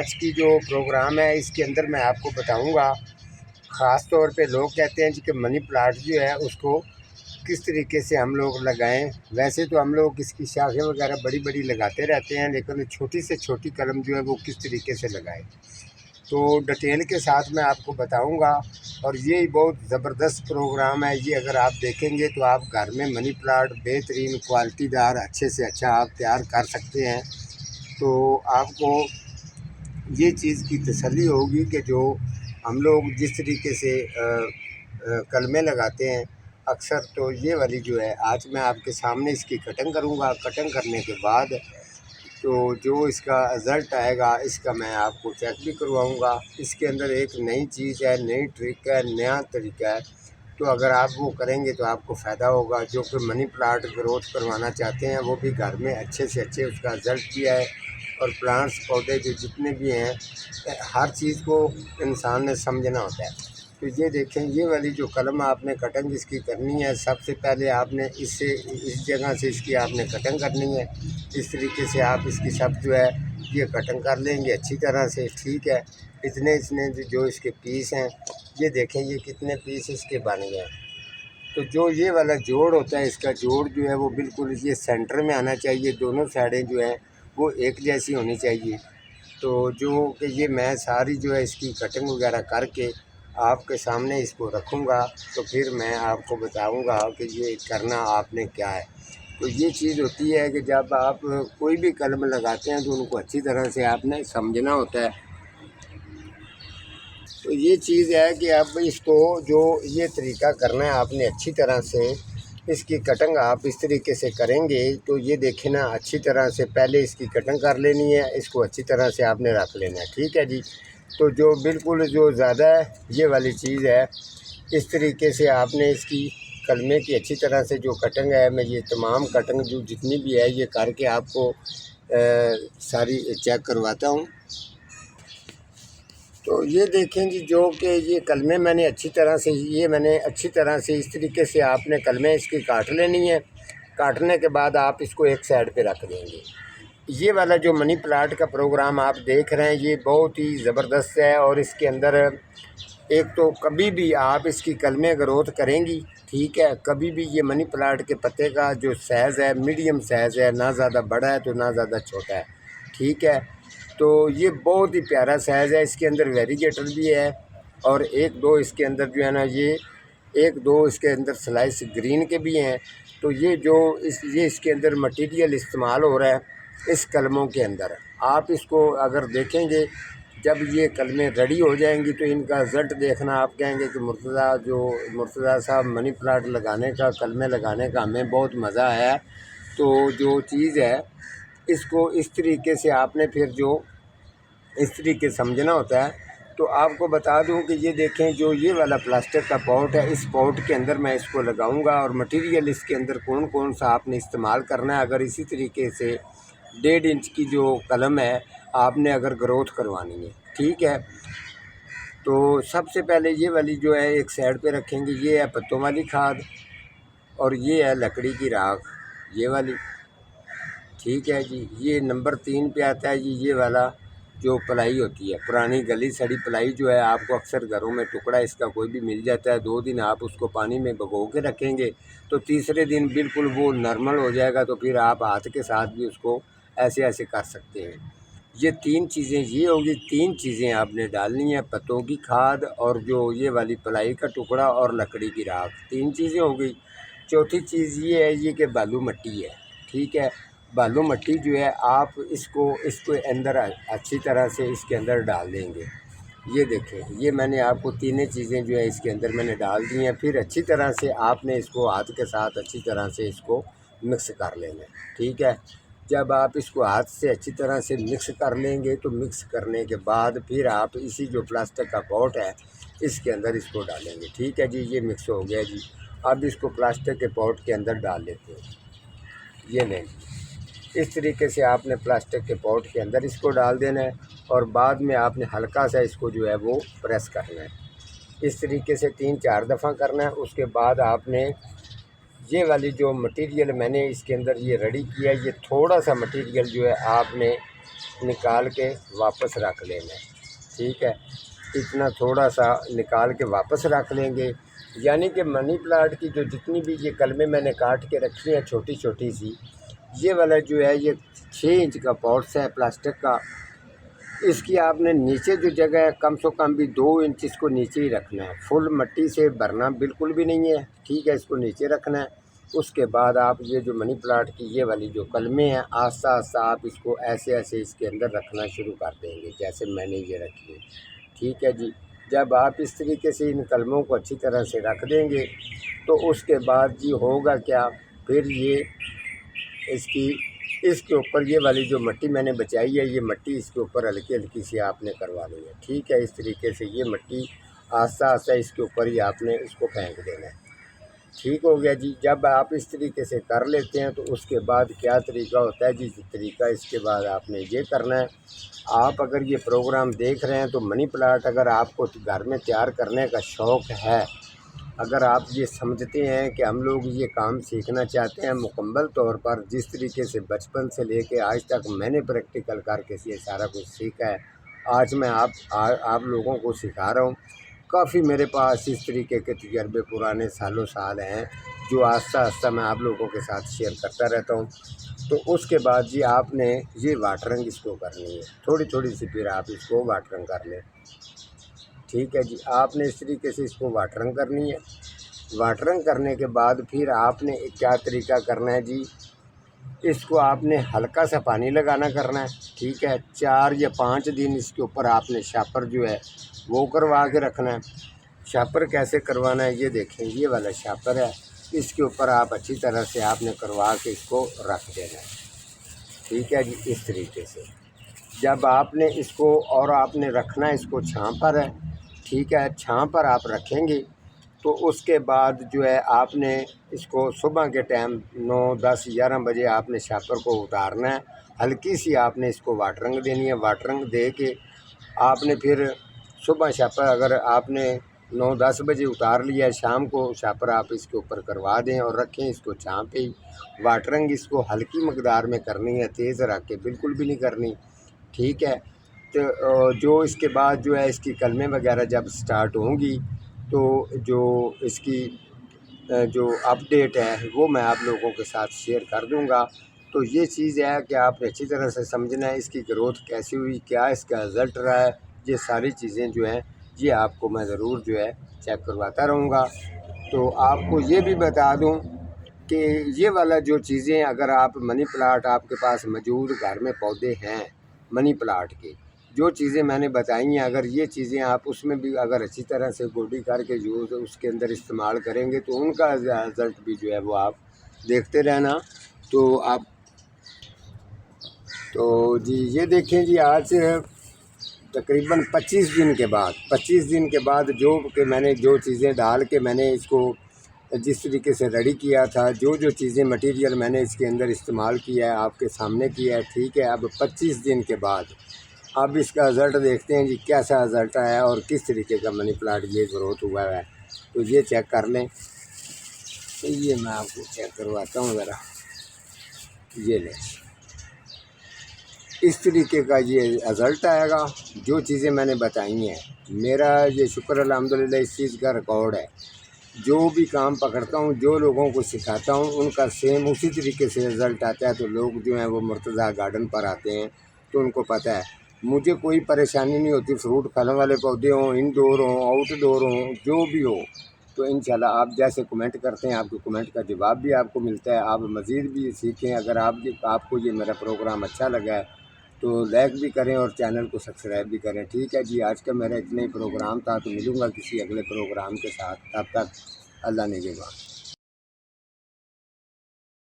आज की जो प्रोग्राम है इसके अंदर मैं आपको बताऊंगा, ख़ास तौर पे लोग कहते हैं कि मनी प्लांट जो है उसको किस तरीके से हम लोग लगाएं। वैसे तो हम लोग इसकी शाखें वगैरह बड़ी बड़ी लगाते रहते हैं, लेकिन छोटी से छोटी कलम जो है वो किस तरीके से लगाएं तो डिटेल के साथ मैं आपको बताऊंगा। और ये बहुत ज़बरदस्त प्रोग्राम है। ये अगर आप देखेंगे तो आप घर में मनी प्लांट बेहतरीन क्वालिटीदार अच्छे से अच्छा आप तैयार कर सकते हैं। तो आपको ये चीज़ की तसल्ली होगी कि जो हम लोग जिस तरीके से कलमें लगाते हैं अक्सर, तो ये वाली जो है आज मैं आपके सामने इसकी कटिंग करूँगा। कटिंग करने के बाद तो जो इसका रिज़ल्ट आएगा इसका मैं आपको चेक भी करवाऊँगा। इसके अंदर एक नई चीज़ है, नई ट्रिक है, नया तरीका है। तो अगर आप वो करेंगे तो आपको फ़ायदा होगा। जो कि मनी प्लांट ग्रोथ करवाना चाहते हैं वो भी घर में अच्छे से अच्छे उसका रिज़ल्ट भी है। और प्लांट्स पौधे जो जितने भी हैं, हर चीज़ को इंसान ने समझना होता है। तो ये देखें, ये वाली जो कलम आपने कटिंग इसकी करनी है, सबसे पहले आपने इससे इस जगह से इसकी आपने कटिंग करनी है। इस तरीके से आप इसकी सब जो है ये कटिंग कर लेंगे अच्छी तरह से। ठीक है, इतने जो इसके पीस हैं, ये देखें ये कितने पीस इसके बन गए। तो जो ये वाला जोड़ होता है, इसका जोड़ जो है वो बिल्कुल ये सेंटर में आना चाहिए। दोनों साइडें जो हैं वो एक जैसी होनी चाहिए। तो जो कि ये मैं सारी जो है इसकी कटिंग वगैरह करके आपके सामने इसको रखूँगा, तो फिर मैं आपको बताऊँगा कि ये करना आपने क्या है। तो ये चीज़ होती है कि जब आप कोई भी कलम लगाते हैं तो उनको अच्छी तरह से आपने समझना होता है। तो ये चीज़ है कि अब इसको जो ये तरीका करना है आपने अच्छी तरह से इसकी कटिंग आप इस तरीके से करेंगे। तो ये देखें ना, अच्छी तरह से पहले इसकी कटिंग कर लेनी है, इसको अच्छी तरह से आपने रख लेना है। ठीक है जी। तो जो बिल्कुल जो ज़्यादा ये वाली चीज़ है, इस तरीके से आपने इसकी कलमे की अच्छी तरह से जो कटिंग है, मैं ये तमाम कटिंग जो जितनी भी है ये करके आपको सारी चेक करवाता हूँ। तो ये देखें जी, जो कि ये कलमें मैंने अच्छी तरह से अच्छी तरह से इस तरीके से आपने कलमें इसकी काट लेनी है। काटने के बाद आप इसको एक साइड पे रख देंगे। ये वाला जो मनी प्लांट का प्रोग्राम आप देख रहे हैं ये बहुत ही ज़बरदस्त है। और इसके अंदर एक तो कभी भी आप इसकी कलमें ग्रोथ करेंगी, ठीक है। कभी भी ये मनी प्लांट के पत्ते का जो साइज़ है मीडियम साइज़ है, ना ज़्यादा बड़ा है तो ना ज़्यादा छोटा है, ठीक है। तो ये बहुत ही प्यारा साइज़ है। इसके अंदर वेरीगेटर भी है और एक दो इसके अंदर जो है ना ये एक दो इसके अंदर स्लाइस ग्रीन के भी हैं। तो ये जो ये इसके अंदर मटेरियल इस्तेमाल हो रहा है इस कलमों के अंदर, आप इसको अगर देखेंगे जब ये कलमें रेडी हो जाएंगी तो इनका रिज़ल्ट देखना, आप कहेंगे कि मुर्तज़ा साहब मनी प्लांट लगाने का, कलमें लगाने का हमें बहुत मज़ा आया। तो जो चीज़ है इसको इस तरीके से आपने फिर जो इस तरीके समझना होता है। तो आपको बता दूं कि ये देखें, जो ये वाला प्लास्टिक का पॉट है, इस पॉट के अंदर मैं इसको लगाऊंगा और मटेरियल इसके अंदर कौन कौन सा आपने इस्तेमाल करना है। अगर इसी तरीके से 1.5 इंच की जो कलम है आपने अगर ग्रोथ करवानी है, ठीक है। तो सबसे पहले ये वाली जो है एक साइड पे रखेंगे, ये है पत्तों वाली खाद और ये है लकड़ी की राख, ये वाली, ठीक है जी। ये नंबर 3 पे आता है जी, ये वाला जो पलाई होती है, पुरानी गली सड़ी पलाई जो है, आपको अक्सर घरों में टुकड़ा इसका कोई भी मिल जाता है। 2 दिन आप उसको पानी में भिगो के रखेंगे तो तीसरे दिन बिल्कुल वो नॉर्मल हो जाएगा। तो फिर आप हाथ के साथ भी उसको ऐसे ऐसे कर सकते हैं। ये 3 चीज़ें ये होगी, 3 चीज़ें आपने डालनी है, पत्तों की खाद और जो ये वाली पलाई का टुकड़ा और लकड़ी की राख, 3 चीज़ें हो गई। चौथी चीज़ ये है ये कि बालू मट्टी है, ठीक है। बालू मट्टी जो है आप इसको अंदर अच्छी तरह से इसके अंदर डाल देंगे। ये देखें, ये मैंने आपको तीनों चीज़ें जो है इसके अंदर मैंने डाल दी हैं। फिर अच्छी तरह से आपने इसको हाथ के साथ अच्छी तरह से इसको मिक्स कर लेना है, ठीक है। जब आप इसको हाथ से अच्छी तरह से मिक्स कर लेंगे तो मिक्स करने के बाद फिर आप इसी जो प्लास्टिक का पॉट है इसके अंदर इसको डालेंगे, ठीक है जी। ये मिक्स हो गया जी। अब इसको प्लास्टिक के पॉट के अंदर डाल लेते हैं। ये लें, इस तरीके से आपने प्लास्टिक के पॉट के अंदर इसको डाल देना है और बाद में आपने हल्का सा इसको जो है वो प्रेस करना है। इस तरीके से 3-4 दफ़ा करना है। उसके बाद आपने ये वाली जो मटेरियल मैंने इसके अंदर ये रेडी किया है, ये थोड़ा सा मटेरियल जो है आपने निकाल के वापस रख लेना है। ठीक है, इतना थोड़ा सा निकाल के वापस रख लेंगे। यानी कि मनी प्लांट की जो जितनी भी ये कलमें मैंने काट के रखी हैं छोटी छोटी सी, ये वाला जो है ये 6 इंच का पॉट्स है प्लास्टिक का। इसकी आपने नीचे जो जगह है कम से कम भी 2 इंच इसको नीचे ही रखना है, फुल मिट्टी से भरना बिल्कुल भी नहीं है। ठीक है, इसको नीचे रखना है। उसके बाद आप ये जो मनी प्लांट की ये वाली जो कलमें हैं आस्ता आस्ता आप इसको ऐसे ऐसे इसके अंदर रखना शुरू कर देंगे, जैसे मैंने ये रखी है। ठीक है जी, जब आप इस तरीके से इन कलमों को अच्छी तरह से रख देंगे तो उसके बाद जी होगा क्या, फिर ये इसके ऊपर ये वाली जो मिट्टी मैंने बचाई है ये मिट्टी इसके ऊपर हल्की हल्की सी आपने करवा ली है। ठीक है, इस तरीके से ये मिट्टी आस्ता आस्ता इसके ऊपर ही आपने इसको फेंक देना है। ठीक हो गया जी। जब आप इस तरीके से कर लेते हैं तो उसके बाद क्या तरीका होता है जी, तरीका इसके बाद आपने ये करना है। आप अगर ये प्रोग्राम देख रहे हैं तो मनी प्लांट अगर आपको घर में तैयार करने का शौक़ है, अगर आप ये समझते हैं कि हम लोग ये काम सीखना चाहते हैं मुकम्मल तौर पर, जिस तरीके से बचपन से लेके आज तक मैंने प्रैक्टिकल करके ये सारा कुछ सीखा है, आज मैं आप लोगों को सिखा रहा हूँ। काफ़ी मेरे पास इस तरीके के तजर्बे पुराने सालों साल हैं जो आस्ता आस्ता मैं आप लोगों के साथ शेयर करता रहता हूँ। तो उसके बाद जी आपने ये वाटरिंग इसको करनी है, थोड़ी थोड़ी सी फिर आप इसको वाटरिंग कर लें। ठीक है जी, आपने इस तरीके से इसको वाटरिंग करनी है। वाटरिंग करने के बाद फिर आपने क्या तरीका करना है जी, इसको आपने हल्का सा पानी लगाना करना है। ठीक है, 4 या 5 दिन इसके ऊपर आपने शापर जो है वो करवा के रखना है। शापर कैसे करवाना है ये देखें, ये वाला शापर है, इसके ऊपर आप अच्छी तरह से आपने करवा के इसको रख देना है। ठीक है जी, इस तरीके से जब आपने इसको और आपने रखना है इसको छां पर है। ठीक है, छां पर आप रखेंगे तो उसके बाद जो है आपने इसको सुबह के टाइम 9, 10, 11 बजे आपने शापर को उतारना है। हल्की सी आपने इसको वाटरिंग देनी है। वाटरिंग दे के आपने फिर सुबह शापर अगर आपने 9, 10 बजे उतार लिया है, शाम को शापर आप इसके ऊपर करवा दें और रखें इसको छां पे ही। वाटरिंग इसको हल्की मकदार में करनी है, तेज़ रख के बिल्कुल भी नहीं करनी। ठीक है, तो जो इसके बाद जो है इसकी कलमें वगैरह जब स्टार्ट होंगी तो जो इसकी जो अपडेट है वो मैं आप लोगों के साथ शेयर कर दूंगा। तो ये चीज़ है कि आपने अच्छी तरह से समझना है इसकी ग्रोथ कैसी हुई, क्या इसका रिज़ल्ट रहा है, ये सारी चीज़ें जो हैं ये आपको मैं ज़रूर जो है चेक करवाता रहूँगा। तो आपको ये भी बता दूँ कि ये वाला जो चीज़ें अगर आप मनी प्लांट आपके पास मौजूद घर में पौधे हैं मनी प्लांट के, जो चीज़ें मैंने बताई हैं अगर ये चीज़ें आप उसमें भी अगर अच्छी तरह से गोडी करके यूज़ उसके अंदर इस्तेमाल करेंगे तो उनका रिज़ल्ट भी जो है वो आप देखते रहना। तो आप तो जी ये देखें जी, आज तकरीबन 25 दिन के बाद जो कि मैंने जो चीज़ें डाल के मैंने इसको जिस तरीके से रेडी किया था, जो चीज़ें मटेरियल मैंने इसके अंदर इस्तेमाल किया है आपके सामने किया है। ठीक है, अब 25 दिन के बाद अब इसका रिज़ल्ट देखते हैं जी कैसा रिज़ल्ट आया और किस तरीके का मनी प्लांट ये ग्रोथ हुआ है। तो ये चेक कर लें, तो ये मैं आपको चेक करवाता हूँ ज़रा। ये लें, इस तरीके का ये रिज़ल्ट आएगा। जो चीज़ें मैंने बताई हैं, मेरा ये शुक्र अल्हम्दुलिल्लाह इस चीज़ का रिकॉर्ड है। जो भी काम पकड़ता हूँ, जो लोगों को सिखाता हूँ, उनका सेम उसी तरीके से रिज़ल्ट आता है। तो लोग जो हैं वो मुर्तज़ा गार्डन पर आते हैं तो उनको पता है मुझे कोई परेशानी नहीं होती। फ्रूट फलों वाले पौधे हों, इंडोर हों, आउटडोर हों, जो भी हो, तो इंशाल्लाह आप जैसे कमेंट करते हैं आपके कमेंट का जवाब भी आपको मिलता है। आप मज़ीद भी सीखें। अगर आपको ये मेरा प्रोग्राम अच्छा लगा है तो लाइक भी करें और चैनल को सब्सक्राइब भी करें। ठीक है जी, आज का मेरा इतना ही प्रोग्राम था। तो मिलूँगा किसी अगले प्रोग्राम के साथ, तब तक अल्लाह निगहबान।